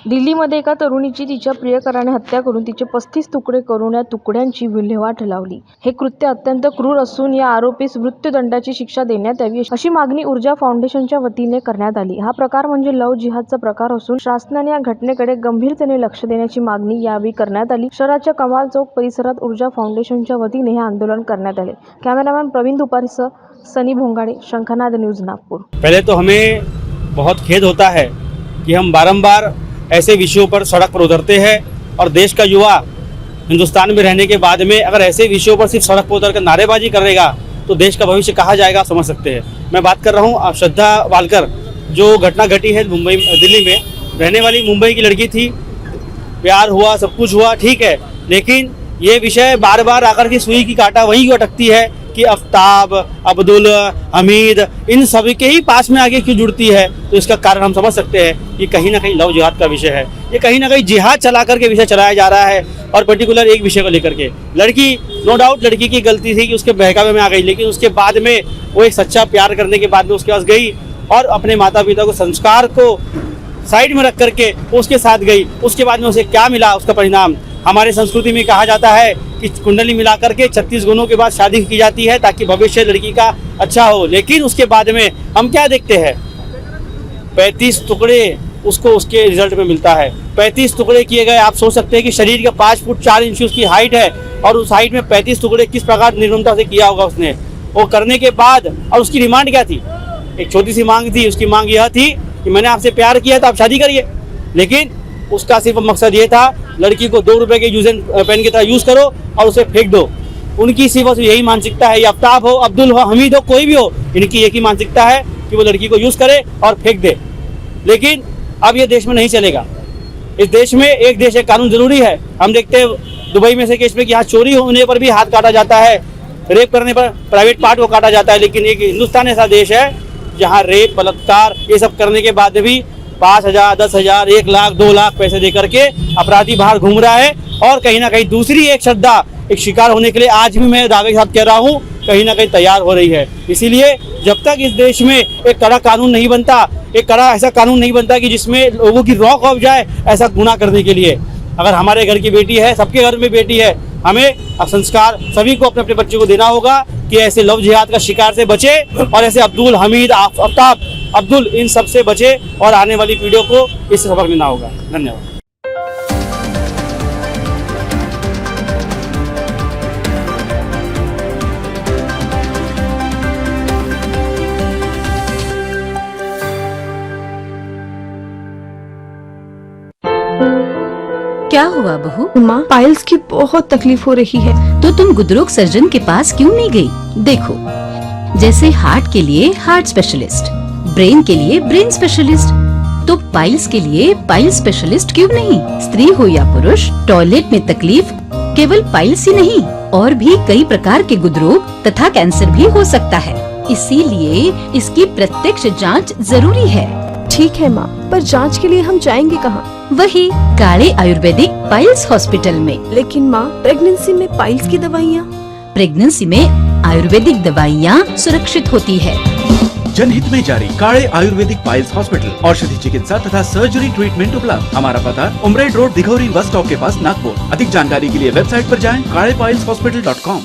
दिल्लीमध्ये एका तरुणीची तिच्या प्रियकराने हत्या करून तिचे 35 तुकडे करून या तुकड्यांची विल्हेवाट लावली. हे कृत्य अत्यंत क्रूर असून या आरोपीस मृत्यूदंडाची शिक्षा देण्यात यावी अशी मागणी ऊर्जा फाउंडेशनच्या वतीने करण्यात आली. हा प्रकार म्हणजे लव्ह जिहादचा प्रकार असून शासनाने या घटनेकडे गंभीरतेने लक्ष देण्याची मागणी यावेळी करण्यात आली. शहराच्या कमाल चौक परिसरात ऊर्जा फाउंडेशनच्या वतीने हे आंदोलन करण्यात आले. कॅमेरामॅन प्रवीण दुपारीसह सनी भोंगाड़े, शंखनाद न्यूज, नागपुर। पहले तो हमें बहुत खेद होता है कि हम बारंबार ऐसे विषयों पर सड़क पर उतरते हैं और देश का युवा हिंदुस्तान में रहने के बाद में अगर ऐसे विषयों पर सिर्फ सड़क पर उतर कर नारेबाजी करेगा तो देश का भविष्य कहाँ जाएगा, समझ सकते हैं। मैं बात कर रहा हूँ श्रद्धा वालकर, जो घटना घटी है दिल्ली में, रहने वाली मुंबई की लड़की थी, प्यार हुआ, सब कुछ हुआ, ठीक है, लेकिन ये विषय बार बार आकर के सुई की कांटा वहीं अटकती है कि आफ्ताब, अब्दुल, हमीद, इन सभी के ही पास में आगे क्यों जुड़ती है। तो इसका कारण हम समझ सकते हैं कि कहीं ना कहीं लव जिहाद का विषय है। ये कहीं ना कहीं जिहाद चला करके विषय चलाया जा रहा है और पर्टिकुलर एक विषय को लेकर के। लड़की, नो डाउट लड़की की गलती थी कि उसके बहकावे में आ गई, लेकिन उसके बाद में वो एक सच्चा प्यार करने के बाद में उसके पास गई और अपने माता पिता को संस्कार को साइड में रख करके उसके साथ गई। उसके बाद में उसे क्या मिला, उसका परिणाम। हमारे संस्कृति में कहा जाता है कि कुंडली मिला करके 36 गुणों के बाद शादी की जाती है ताकि भविष्य लड़की का अच्छा हो, लेकिन उसके बाद में हम क्या देखते हैं, 35 टुकड़े उसको उसके रिजल्ट में मिलता है। 35 टुकड़े किए गए। आप सोच सकते हैं कि शरीर का 5 फुट 4 इंच उसकी हाइट है और उस हाइट में 35 टुकड़े किस प्रकार निर्ममता से किया होगा उसने। वो करने के बाद, और उसकी डिमांड क्या थी, एक छोटी सी मांग थी। उसकी मांग यह थी कि मैंने आपसे प्यार किया तो आप शादी करिए, लेकिन उसका सिर्फ मकसद ये था लड़की को 2 रुपए के यूज एंड पेन की तरह यूज करो और उसे फेंक दो। उनकी सिर्फ यही मानसिकता है। ये आफ्ताब हो, अब्दुल हो, हमीद हो, कोई भी हो, इनकी एक ही मानसिकता है कि वो लड़की को यूज करे और फेंक दे। लेकिन अब ये देश में नहीं चलेगा। इस देश में एक देश एक कानून जरूरी है। हम देखते हैं दुबई में से केस में कि यहाँ चोरी होने पर भी हाथ काटा जाता है, रेप करने पर प्राइवेट पार्ट को काटा जाता है, लेकिन एक हिंदुस्तान ऐसा देश है जहाँ रेप, बलात्कार ये सब करने के बाद भी 5,000, 10,000, 1 लाख, 2 लाख पैसे दे करके अपराधी बाहर घूम रहा है। और कहीं ना कहीं दूसरी एक श्रद्धा एक शिकार होने के लिए आज भी मैं दावे के साथ कह रहा हूँ कहीं ना कहीं तैयार हो रही है। इसीलिए जब तक इस देश में एक कड़ा कानून नहीं बनता, एक कड़ा ऐसा कानून नहीं बनता कि जिसमें लोगों की रौक ऑफ जाए ऐसा गुनाह करने के लिए। अगर हमारे घर की बेटी है, सबके घर में बेटी है, हमें संस्कार सभी को अपने अपने बच्चों को देना होगा कि ऐसे लव जिहाद का शिकार से बचे और ऐसे अब्दुल, हमीद, आफ्ताब, अब्दुल, इन सब से बचे और आने वाली पीढ़ियों को इससे सबक लेना होगा। धन्यवाद। क्या हुआ बहू? माँ, पाइल्स की बहुत तकलीफ हो रही है। तो तुम गुदरोग सर्जन के पास क्यों नहीं गई? देखो, जैसे हार्ट के लिए हार्ट स्पेशलिस्ट, ब्रेन के लिए ब्रेन स्पेशलिस्ट, तो पाइल्स के लिए पाइल्स स्पेशलिस्ट क्यों नहीं? स्त्री हो या पुरुष, टॉयलेट में तकलीफ केवल पाइल्स ही नहीं, और भी कई प्रकार के गुदरोग तथा कैंसर भी हो सकता है। इसीलिए इसकी प्रत्यक्ष जांच जरूरी है। ठीक है माँ, पर जांच के लिए हम जाएंगे कहाँ? वही काले आयुर्वेदिक पाइल्स हॉस्पिटल में। लेकिन माँ, प्रेगनेंसी में पाइल्स की दवाइयाँ? प्रेगनेंसी में आयुर्वेदिक दवाइयाँ सुरक्षित होती है। जनहित में जारी काले आयुर्वेदिक पाइल्स हॉस्पिटल, औषधि चिकित्सा तथा सर्जरी ट्रीटमेंट उपलब्ध। हमारा पता उमरेड रोड, दिघौरी बस स्टॉप के पास, नागपुर। अधिक जानकारी के लिए वेबसाइट पर जाएं kalepileshhospital.com।